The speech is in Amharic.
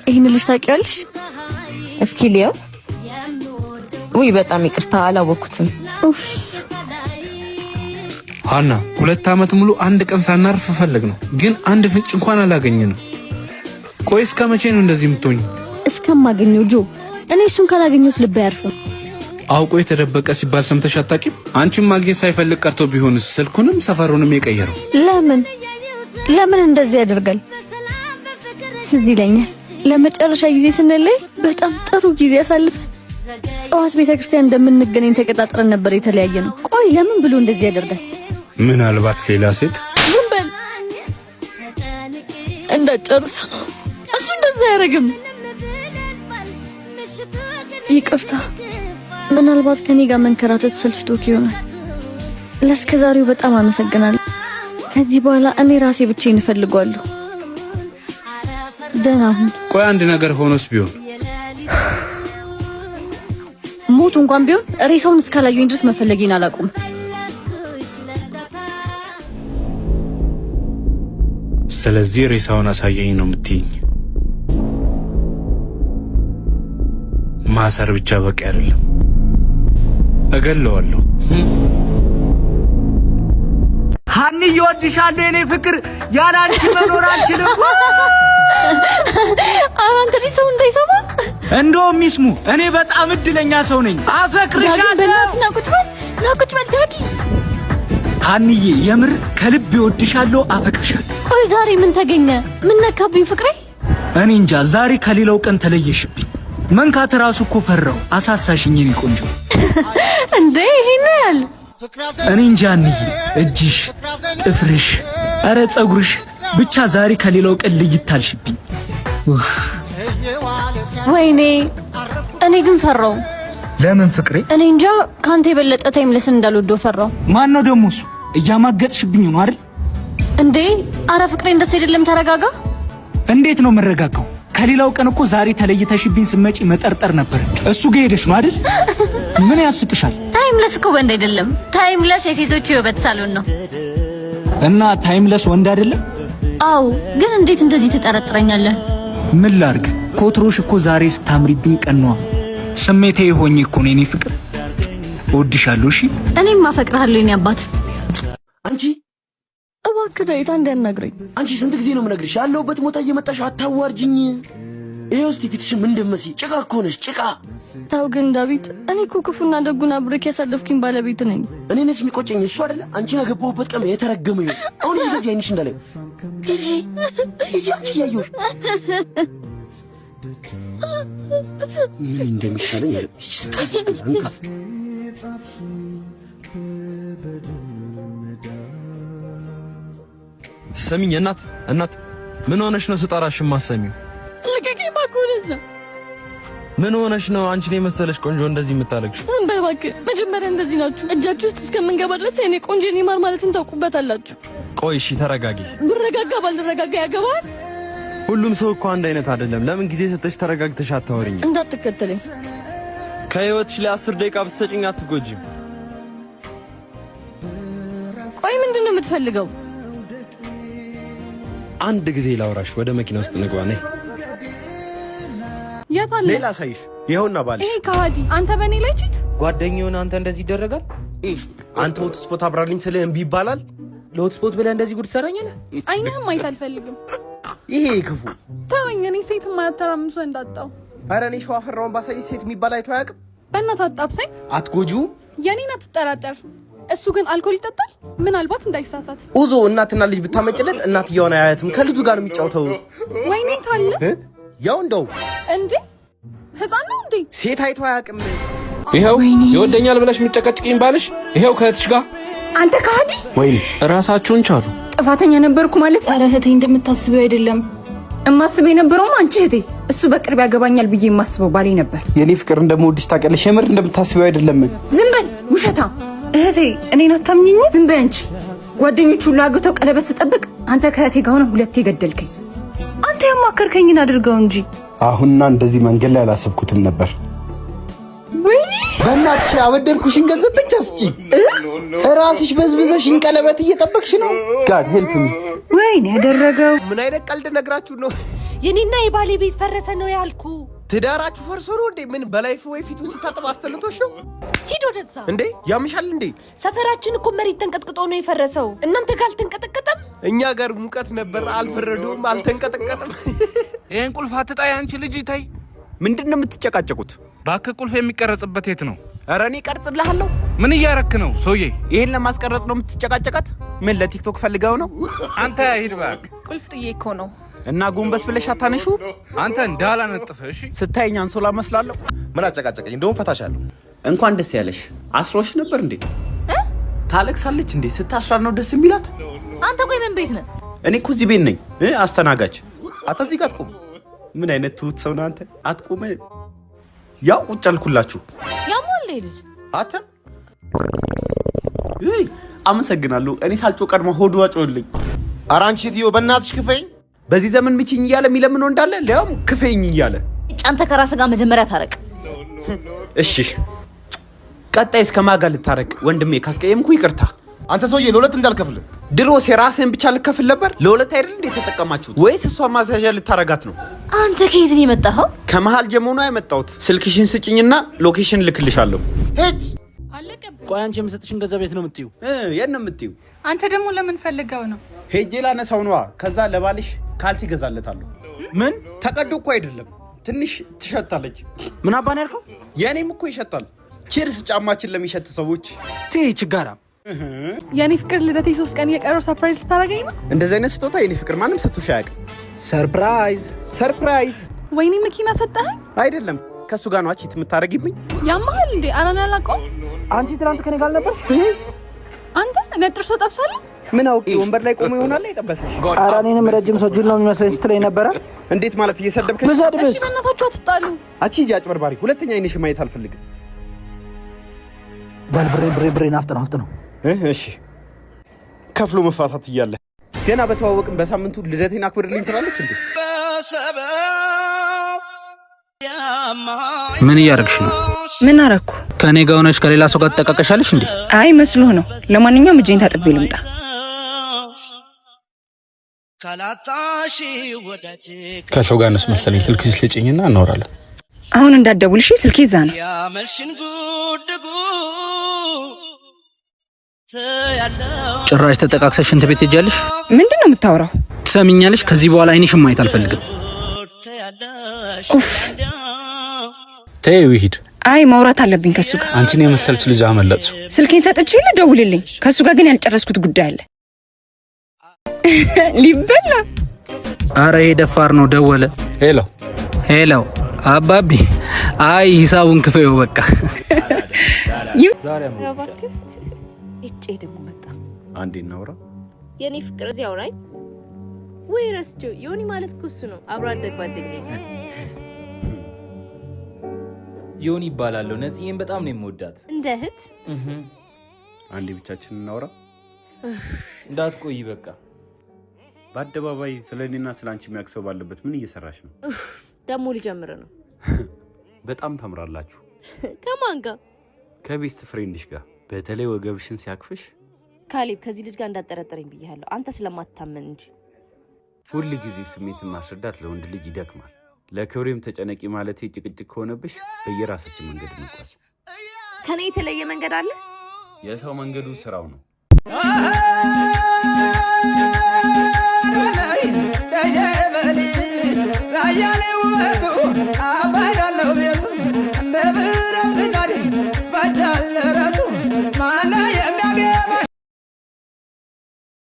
ይሄን ልጅ ታውቂያለሽ? እስኪ ሊያው። ወይ በጣም ይቅርታ አላወኩትም። ሃና 2 ዓመት ሙሉ አንድ ቀን ሳናርፍ ፈለግ ነው፣ ግን አንድ ፍንጭ እንኳን አላገኘንም። ቆይ እስከ መቼ ነው እንደዚህ የምትሆኝ? እስከማገኘው ጆ። እኔ እሱን ካላገኘሁት ልብ አያርፍም። አውቆ የተደበቀ ሲባል ሰምተሽ አታውቂም? አንቺም ማግኘት ሳይፈልግ ቀርቶ ቢሆንስ ስልኩንም ሰፈሩንም የቀየረው ለምን እንደዚህ ያደርጋል? ትዝ ይለኛል ለመጨረሻ ጊዜ ስንለይ በጣም ጥሩ ጊዜ ያሳልፈን ጠዋት ቤተክርስቲያን እንደምንገናኝ ተቀጣጥረን ነበር የተለያየ ነው። ቆይ ለምን ብሎ እንደዚህ ያደርጋል? ምናልባት ሌላ ሴት። ዝም በል እንዳጨርስ። እሱ እንደዛ ያደርግም። ይቅርታ፣ ምናልባት ከኔ ጋር መንከራተት ሰልችቶክ ይሆናል። ለእስከዛሬው በጣም አመሰግናለሁ። ከዚህ በኋላ እኔ ራሴ ብቻዬን እፈልጋለሁ። ደህና ሁን። ቆይ አንድ ነገር ሆኖስ ቢሆን ሞት እንኳን ቢሆን ሬሳውን እስካላየኝ ድረስ መፈለጌን አላቁም። ስለዚህ ሬሳውን አሳየኝ ነው የምትይኝ? ማሰር ብቻ በቂ አይደለም፣ እገለዋለሁ። ሃኒ ይወድሻል የኔ ፍቅር፣ ያለ አንቺ መኖር አልችልም። አንተ ሰው እንዳይሰማ እንደውም ይስሙ። እኔ በጣም እድለኛ ሰው ነኝ። አፈቅርሻለሁ። ናቁጭ በዳጊ። ሃኒዬ የምር ከልብ ይወድሻለሁ፣ አፈቅርሻለሁ። ቆይ ዛሬ ምን ተገኘ? ምን ነካብኝ ፍቅሬ? እኔ እንጃ፣ ዛሬ ከሌላው ቀን ተለየሽብኝ። መንካት ራሱ እኮ ፈራው። አሳሳሽኝ የኔ ቆንጆ። እንዴ ይሄን ያህል? እኔ እንጃ ሃኒዬ፣ እጅሽ፣ ጥፍርሽ፣ ኧረ ፀጉርሽ ብቻ ዛሬ ከሌላው ቀን ልይታልሽብኝ። ወይኔ እኔ ግን ፈራው። ለምን ፍቅሬ? እኔ እንጃ፣ ካንተ የበለጠ ታይምለስ እንዳልወደው ፈራው። ማን ነው ደግሞ እሱ? እያማገጥሽብኝ ነው አይደል? እንዴ አረ ፍቅሬ እንደሱ አይደለም፣ ተረጋጋ። እንዴት ነው መረጋጋው? ከሌላው ቀን እኮ ዛሬ ተለይተሽብኝ ስመጪ መጠርጠር ነበር። እሱ ጋር ሄደሽ ነው አይደል? ምን ያስቅሻል? ታይምለስ እኮ ወንድ አይደለም። ታይምለስ የሴቶች የውበት ሳሎን ነው። እና ታይምለስ ወንድ አይደለም? አው ግን እንዴት እንደዚህ ትጠረጥረኛለህ? ምን ላርግ? ኮትሮሽ እኮ ዛሬ ስታምሪብኝ ቀኗ ስሜቴ ሆኜ እኮ ነው የኔ ፍቅር። እወድሻለሁ። እሺ እኔም አፈቅርሃለሁ የኔ አባት። አንቺ እባክህ ዳዊት እንዳናግረኝ። አንቺ ስንት ጊዜ ነው የምነግርሽ? ያለሁበት ቦታ እየመጣሽ አታዋርጅኝ። ይሄው እስቲ ፊትሽ ምን እንደምትመስይ ጭቃ እኮ ነሽ፣ ጭቃ። ታው ግን ዳዊት፣ እኔ እኮ ክፉና ደጉና አብረክ ያሳለፍኩኝ ባለቤት ነኝ። እኔ ነሽ የሚቆጨኝ እሱ አይደለ? አንቺን ያገባሁበት ቀን የተረገመ ይሁን። አሁን እዚህ ጋር አይንሽ እንዳላይ ሂጂ ሂጂ። አንቺ ያዩሽ ምን እንደሚሻለኝ ያለሽ ስታዝ አንካፍ። ሰሚኝ እናት ምን ሆነሽ ነው ስጠራሽ ማሰሚው? ለቀቀኝ ባኮረዛ። ምን ሆነሽ ነው አንቺን የመሰለሽ ቆንጆ እንደዚህ የምታለቅሽው? ዝም በይ እባክህ። መጀመሪያ እንደዚህ ናችሁ። እጃችሁ ውስጥ እስከምንገባ ድረስ የኔ ቆንጆ የኔ ማር ማለትን ታውቁበታላችሁ። ቆይ እሺ ተረጋጊ። ብረጋጋ ባልረጋጋ ያገባል። ሁሉም ሰው እኮ አንድ አይነት አይደለም። ለምን ጊዜ ሰጠሽ ተረጋግተሽ አታወሪኝ? እንዳትከተለኝ። ከህይወትሽ ላይ 10 ደቂቃ ብትሰጪኝ አትጎጂም? ቆይ ምንድነው የምትፈልገው? አንድ ጊዜ ላውራሽ። ወደ መኪና ውስጥ ንግባ። ነይ። የት አለ? ሌላ ሳይሽ ይኸውና ባልሽ። ይሄ ከሃዲ አንተ በእኔ ላይ ቺት ጓደኛውን አንተ እንደዚህ ይደረጋል? አንተ ሆትስፖት አብራልኝ ስለ እምቢ ይባላል? ለሆትስፖት ብለህ እንደዚህ ጉድ ትሰራኛለህ? አይንህም ማየት አልፈልግም። ይሄ ክፉ ተወኝ። እኔ ሴት ማያተራምሶ እንዳጣው። ኧረ እኔ ሸዋፈራውን ባሳይ ሴት የሚባል አይቶ አያውቅም። በእናትህ አጣብሰኝ። አትጎጂውም? የኔን አትጠራጠር። እሱ ግን አልኮል ይጠጣል። ምናልባት እንዳይሳሳት ኡዞ እናትና ልጅ ብታመጭለት እናትየውን አያያትም። ከልጁ ጋር ነው የሚጫወተው። ወይኔ ታለ ያው እንደው እንዴ ህፃን ነው እንዴ? ሴት አይቶ አያውቅም። ይሄው ይወደኛል ብለሽ የምትጨቀጭቂኝ ባልሽ ይሄው ከእህትሽ ጋር። አንተ ከሃዲ! ወይኔ ራሳችሁን ቻሉ። ጥፋተኛ ነበርኩ ማለት። ኧረ እህቴ እንደምታስበው አይደለም። እማስበው የነበረውም አንቺ እህቴ፣ እሱ በቅርብ ያገባኛል ብዬ የማስበው ባሌ ነበር። የኔ ፍቅር እንደምወድሽ ታውቂያለሽ። የምር እንደምታስበው አይደለም። ዝም በል ውሸታ። እህቴ እኔን አታምኚኝ? ዝም በይ አንቺ። ጓደኞቹ ሁሉ አግብተው ቀለበት ስጠብቅ አንተ ከእህቴ ጋር ሆነ ሁለቴ ገደልከኝ። አንተ ያማከርከኝን አድርገው እንጂ አሁንና እንደዚህ መንገድ ላይ አላሰብኩትም ነበር። ወይኔ በእናትሽ አበደርኩሽን ገንዘብ ብቻ ስጪ። ራስሽ በዝብዘሽን ቀለበት እየጠበቅሽ ነው። ጋድ ሄልፕ ሚ። ወይኔ ያደረገው ምን አይነት ቀልድ ነግራችሁ ነው? የኔና የባሌ ቤት ፈረሰ ነው ያልኩ። ትዳራችሁ ፈርሶ ነው እንዴ? ምን በላይፍ ወይ ፊቱን ሲታጠብ አስተልቶሽ ነው? ሂድ ወደዛ። እንዴ ያምሻል እንዴ? ሰፈራችን እኮ መሬት ተንቀጥቅጦ ነው የፈረሰው። እናንተ ጋር አልተንቀጠቀጠም? እኛ ጋር ሙቀት ነበር፣ አልፈረዱም፣ አልተንቀጠቀጠም። ይሄን ቁልፍ አትጣይ አንቺ ልጅ ታይ። ምንድነው የምትጨቃጨቁት? ባክ ቁልፍ የሚቀረጽበት የት ነው? ኧረ እኔ ቀርጽልሃለሁ። ምን እያረክ ነው ሰውዬ? ይሄን ለማስቀረጽ ነው የምትጨቃጨቃት? ምን ለቲክቶክ ፈልገው ነው? አንተ ሂድ ባክ። ቁልፍ ጥዬ እኮ ነው። እና ጎንበስ ብለሽ አታነሹ? አንተ እንዳላነጥፍ እሺ። ስታይኝ አንሶላ መስላለሁ። ምን አጨቃጨቀኝ? እንደውም ፈታሻለሁ። እንኳን ደስ ያለሽ። አስሮሽ ነበር እንዴ? ታለቅሳለች እንዴ? ስታስራ ነው ደስ የሚላት። አንተ ቆይ ምን ቤት ነህ? እኔ እኮ እዚህ ቤት ነኝ አስተናጋጅ። አተዚህ ጋር አትቁም። ምን አይነት ትሁት ሰው ነህ አንተ? አትቁም። ያው ቁጭ አልኩላችሁ። ያሞል ልጅ አተ አመሰግናለሁ። እኔ ሳልጮ ቀድሞ ሆዱ አጮልኝ። ኧረ አንቺ ትዮ በእናትሽ ክፈኝ። በዚህ ዘመን ምችኝ እያለ የሚለምነው እንዳለ ሊያውም ክፈኝ እያለ። አንተ ከራስህ ጋር መጀመሪያ ታረቅ። እሺ ቀጣይስ ከማን ጋር ልታረቅ? ወንድሜ ካስቀየምኩ ይቅርታ። አንተ ሰውዬ ለሁለት እንዳልከፍል። ድሮስ የራስህን ብቻ ልከፍል ነበር። ለሁለት አይደል እንዴ ተጠቀማችሁት? ወይስ እሷ ማዛዣ ልታረጋት ነው? አንተ ከየት ነው የመጣኸው? ከመሃል ጀምሮ ነው የመጣሁት። ስልክሽን ስጭኝና ሎኬሽን ልክልሻለሁ። ሄጅ አለቀብህ። ቆይ አንቺ የምሰጥሽን ገንዘብ የት ነው የምትይው? የት ነው የምትይው? አንተ ደግሞ ለምን ፈልገው ነው? ሄጄ ላነሳው ነዋ። ከዛ ለባልሽ ካልሲ ገዛለታለሁ። ምን ተቀዶ እኮ አይደለም፣ ትንሽ ትሸታለች። ምን አባን ያልከው? የኔም እኮ ይሸታል። ቺርስ ጫማችን ለሚሸት ሰዎች። ችጋራ የኔ ፍቅር ልደቴ 3 ቀን እየቀረው ሰርፕራይዝ ልታረገኝ ነው? እንደዚህ አይነት ስጦታ የኔ ፍቅር ማንም ሰጥቶሽ አያውቅም። ሰርፕራይዝ። ወይኔ መኪና ሰጠኸኝ? አይደለም ከሱ ጋር ነው አቺት የምታረጊብኝ። ያማል እንዴ? አራና ያላቀው አንቺ ትናንት ከኔ ጋር ነበር። አንተ ነጥርሶ ጠብሳለህ? ምን አውቂ ወንበር ላይ ቆሞ ይሆናል የጠበሰሽ። ኧረ እኔንም ረጅም ሰው ጅል ነው የሚመስለኝ ስትለኝ ነበረ። እንዴት ማለት እየሰደብከኝ? እሺ በእናታችሁ አትጣሉ። አቺ ሂጂ አጭበርባሪ። ሁለተኛ አይንሽ ማየት አልፈልግም። በል ብሬ ናፍጥ ነው። እሺ ከፍሎ መፋታት እያለ ገና በተዋወቅን በሳምንቱ ልደቴን አክብርልኝ ትላለች እንዴ? ምን እያረግሽ ነው? ምን አረኩ? ከኔ ጋር ሆነሽ ከሌላ ሰው ጋር ተጠቃቀሻለሽ እንዴ? አይ መስሎህ ነው። ለማንኛውም እጄን ታጥቤ ልምጣ። ከሰው ጋር ነስ መሰለኝ። ስልክሽ ልጭኝና እናወራለን። አሁን እንዳትደውልሽ፣ ስልኬ እዛ ነው። ጭራሽ ተጠቃቅሰሽ ሽንት ቤት ሄጃለሽ? ምንድን ነው የምታወራው? ትሰሚኛለሽ? ከዚህ በኋላ አይንሽን ማየት አልፈልግም። ኡፍ ተይው ይሂድ። አይ ማውራት አለብኝ ከሱ ጋር። አንቺን የመሰለች ልጅ አመለጥኩ። ስልኬን ሰጥቼ ልደውልልኝ። ከሱ ጋር ግን ያልጨረስኩት ጉዳይ አለ። ሊበላ። አረ ይሄ ደፋር ነው። ደወለ። ሄሎ አባቢ። አይ ሂሳቡን ክፈይው በቃ። ዛሬ አምሮብሻል። እጪ ደግሞ መጣ። አንዴ እናውራ። የኔ ፍቅር እዚህ አውራኝ ወይ ረስቼው። ዮኒ ማለት ኩስ ነው፣ አብሮ አደግ ጓደኛዬ። ዮኒ ይባላለሁ። ነጽዬን በጣም ነው የምወዳት። እንደ እህት። አንዴ ብቻችንን እናውራ። እንዳትቆይ በቃ። በአደባባይ ስለኔና ስላንቺ የሚያክሰው ባለበት ምን እየሰራሽ ነው? ደሞ ሊጀምር ነው። በጣም ታምራላችሁ። ከማን ጋር? ከቤስት ፍሬንድሽ ጋር። በተለይ ወገብሽን ሲያክፍሽ። ካሌብ ከዚህ ልጅ ጋር እንዳጠረጠረኝ ብያለሁ፣ አንተ ስለማታመን እንጂ። ሁሉ ጊዜ ስሜትን ማስረዳት ለወንድ ልጅ ይደክማል። ለክብሬም ተጨነቂ ማለቴ ጭቅጭቅ ከሆነብሽ በየራሳችን መንገድ እንጓዝ። ከኔ የተለየ መንገድ አለ? የሰው መንገዱ ስራው ነው። ራያሌ ውበቱ አባይ ያለው ቤቱ በብረት